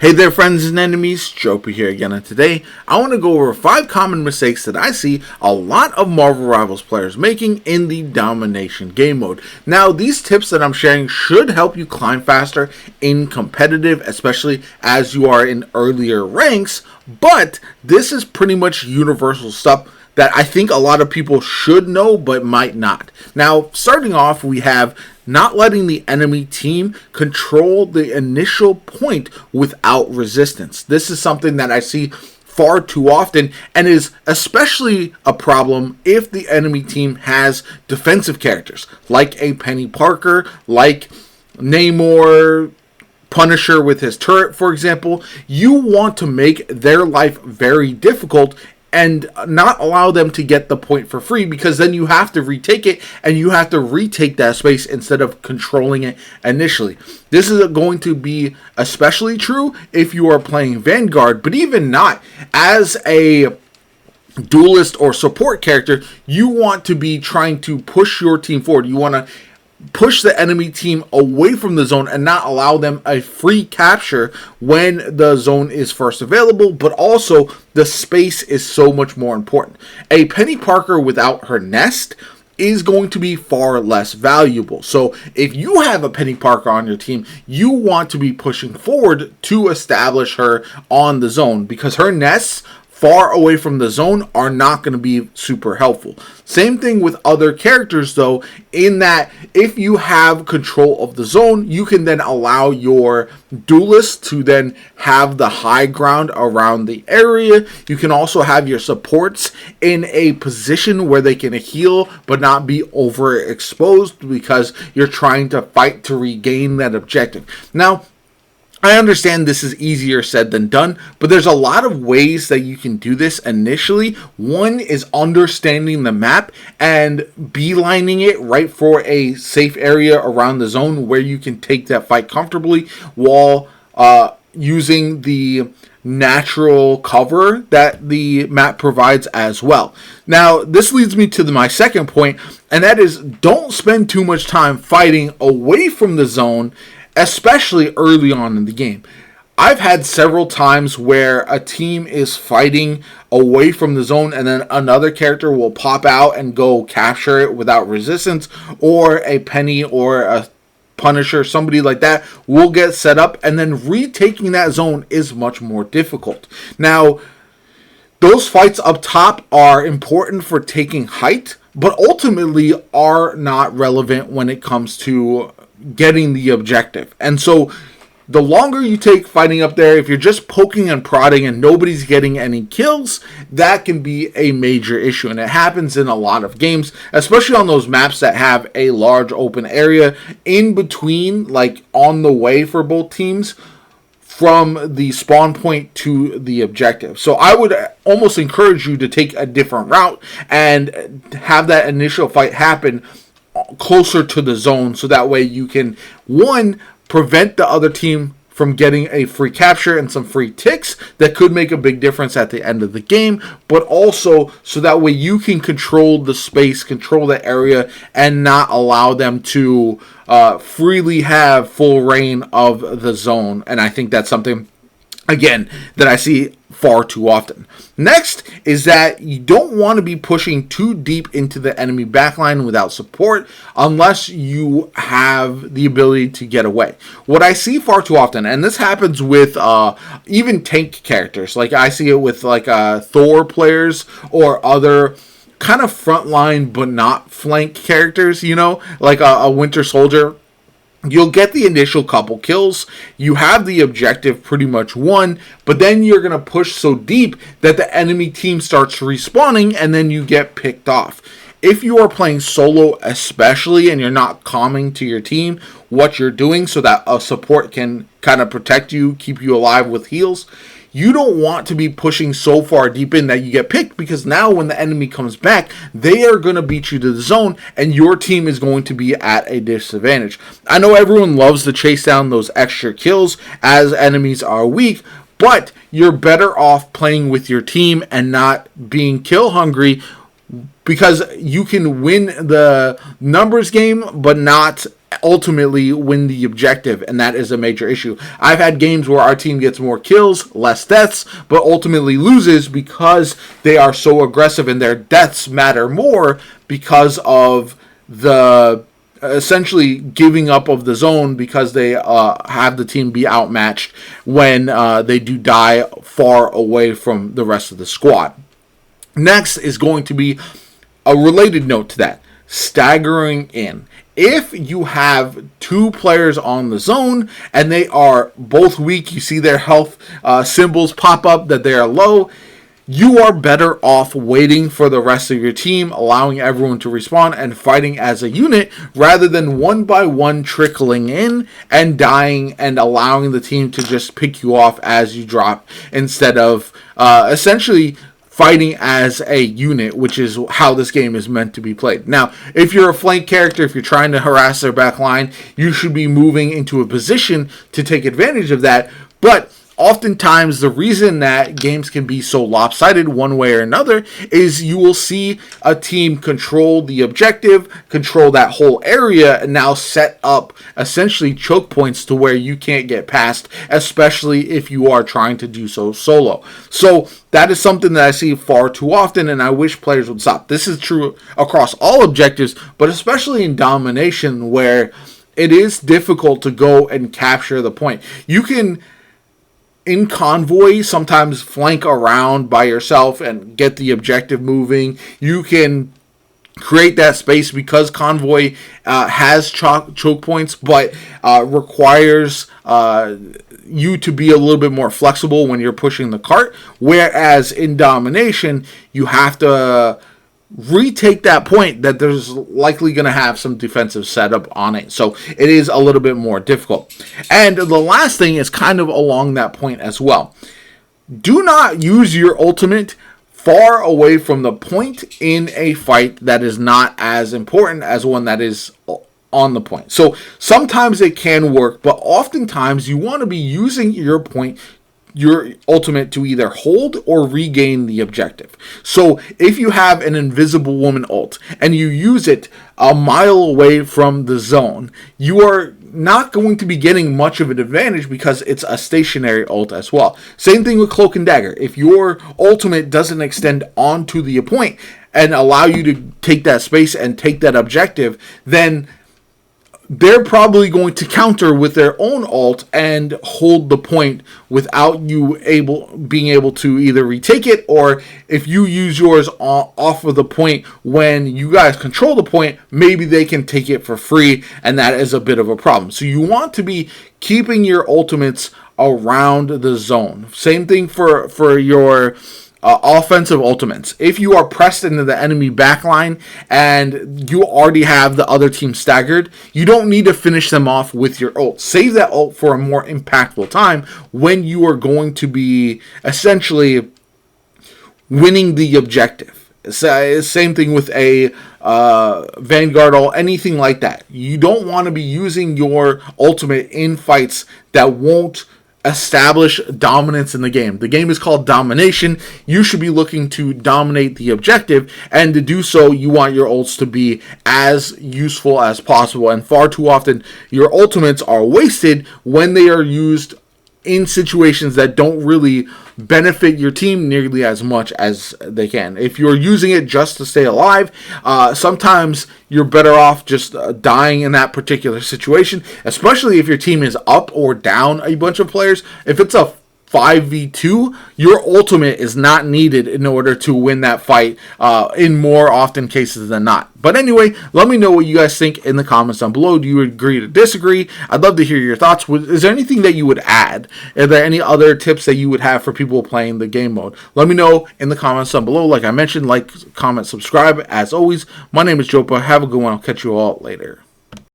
Hey there friends and enemies, JoPa here again, and today I want to go over 5 common mistakes that I see a lot of Marvel Rivals players making in the Domination game mode. Now these tips that I'm sharing should help you climb faster in competitive, especially as you are in earlier ranks, but this is pretty much universal stuff that I think a lot of people should know but might not. Now, starting off, we have not letting the enemy team control the initial point without resistance. This is something that I see far too often and is especially a problem if the enemy team has defensive characters like a Penny Parker, like Namor, Punisher with his turret, for example. You want to make their life very difficult and not allow them to get the point for free, because then you have to retake it and you have to retake that space instead of controlling it initially. This is going to be especially true if you are playing Vanguard, but even not. As a duelist or support character, you want to be trying to push your team forward. You want to push the enemy team away from the zone and not allow them a free capture when the zone is first available, but also the space is so much more important. A Penny Parker without her nest is going to be far less valuable. So if you have a Penny Parker on your team, you want to be pushing forward to establish her on the zone, because her nests far away from the zone are not going to be super helpful. Same thing with other characters though, in that if you have control of the zone, you can then allow your duelist to then have the high ground around the area. You can also have your supports in a position where they can heal but not be overexposed, because you're trying to fight to regain that objective. Now, I understand this is easier said than done, but there's a lot of ways that you can do this initially. One is understanding the map and beelining it right for a safe area around the zone where you can take that fight comfortably while using the natural cover that the map provides as well. Now, this leads me to my second point, and that is don't spend too much time fighting away from the zone, especially early on in the game. I've had several times where a team is fighting away from the zone and then another character will pop out and go capture it without resistance, or a Penny or a Punisher, somebody like that, will get set up, and then retaking that zone is much more difficult. Now, those fights up top are important for taking height, but ultimately are not relevant when it comes to getting the objective. And so the longer you take fighting up there, if you're just poking and prodding and nobody's getting any kills, that can be a major issue. And it happens in a lot of games, especially on those maps that have a large open area in between, like on the way for both teams, from the spawn point to the objective. So I would almost encourage you to take a different route and have that initial fight happen closer to the zone, so that way you can, one, prevent the other team from getting a free capture and some free ticks that could make a big difference at the end of the game, but also so that way you can control the space, control the area, and not allow them to freely have full reign of the zone. And I think that's something, again, that I see far too often. Next is that you don't want to be pushing too deep into the enemy backline without support unless you have the ability to get away. What I see far too often, and this happens with even tank characters, like I see it with like Thor players or other kind of frontline but not flank characters, you know, like a Winter Soldier. You'll get the initial couple kills, you have the objective pretty much won, but then you're going to push so deep that the enemy team starts respawning and then you get picked off. If you are playing solo especially, and you're not calming to your team what you're doing so that a support can kind of protect you, keep you alive with heals, you don't want to be pushing so far deep in that you get picked, because now when the enemy comes back, they are going to beat you to the zone and your team is going to be at a disadvantage. I know everyone loves to chase down those extra kills as enemies are weak, but you're better off playing with your team and not being kill hungry, because you can win the numbers game but not ultimately win the objective, and that is a major issue. I've had games where our team gets more kills, less deaths, but ultimately loses because they are so aggressive and their deaths matter more because of the essentially giving up of the zone, because they have the team be outmatched when they do die far away from the rest of the squad. Next is going to be a related note to that: staggering in. If you have two players on the zone and they are both weak, you see their health symbols pop up that they are low, you are better off waiting for the rest of your team, allowing everyone to respawn and fighting as a unit, rather than one by one trickling in and dying and allowing the team to just pick you off as you drop, instead of essentially fighting as a unit, which is how this game is meant to be played. Now, if you're a flank character, if you're trying to harass their back line, you should be moving into a position to take advantage of that. But oftentimes, the reason that games can be so lopsided one way or another is you will see a team control the objective, control that whole area, and now set up essentially choke points to where you can't get past, especially if you are trying to do so solo. So that is something that I see far too often, and I wish players would stop. This is true across all objectives, but especially in Domination, where it is difficult to go and capture the point. You can, in convoy, sometimes flank around by yourself and get the objective moving. You can create that space because convoy has choke points, but requires you to be a little bit more flexible when you're pushing the cart. Whereas in Domination, you have to retake that point that there's likely going to have some defensive setup on it. So it is a little bit more difficult. And the last thing is kind of along that point as well. Do not use your ultimate far away from the point in a fight that is not as important as one that is on the point. So sometimes it can work, but oftentimes you want to be using your ultimate to either hold or regain the objective. So if you have an invisible woman ult and you use it a mile away from the zone, you are not going to be getting much of an advantage because it's a stationary ult as well. Same thing with Cloak and Dagger. If your ultimate doesn't extend onto the point and allow you to take that space and take that objective, then they're probably going to counter with their own ult and hold the point without you being able to either retake it, or if you use yours off of the point when you guys control the point, maybe they can take it for free, and that is a bit of a problem. So you want to be keeping your ultimates around the zone. Same thing for your offensive ultimates. If you are pressed into the enemy backline and you already have the other team staggered, you don't need to finish them off with your ult. Save that ult for a more impactful time when you are going to be essentially winning the objective. Same thing with a Vanguard ult, anything like that. You don't want to be using your ultimate in fights that won't establish dominance in the game. The game is called Domination. You should be looking to dominate the objective, and to do so, you want your ults to be as useful as possible. And far too often, your ultimates are wasted when they are used in situations that don't really benefit your team nearly as much as they can. If you're using it just to stay alive, sometimes you're better off just dying in that particular situation, especially if your team is up or down a bunch of players. If it's a 5v2, your ultimate is not needed in order to win that fight in more often cases than not. But anyway, let me know what you guys think in the comments down below. Do you agree or disagree? I'd love to hear your thoughts. Is there anything that you would add? Are there any other tips that you would have for people playing the game mode? Let me know in the comments down below. Like I mentioned, like, comment, subscribe. As always, my name is JoPa. Have a good one. I'll catch you all later.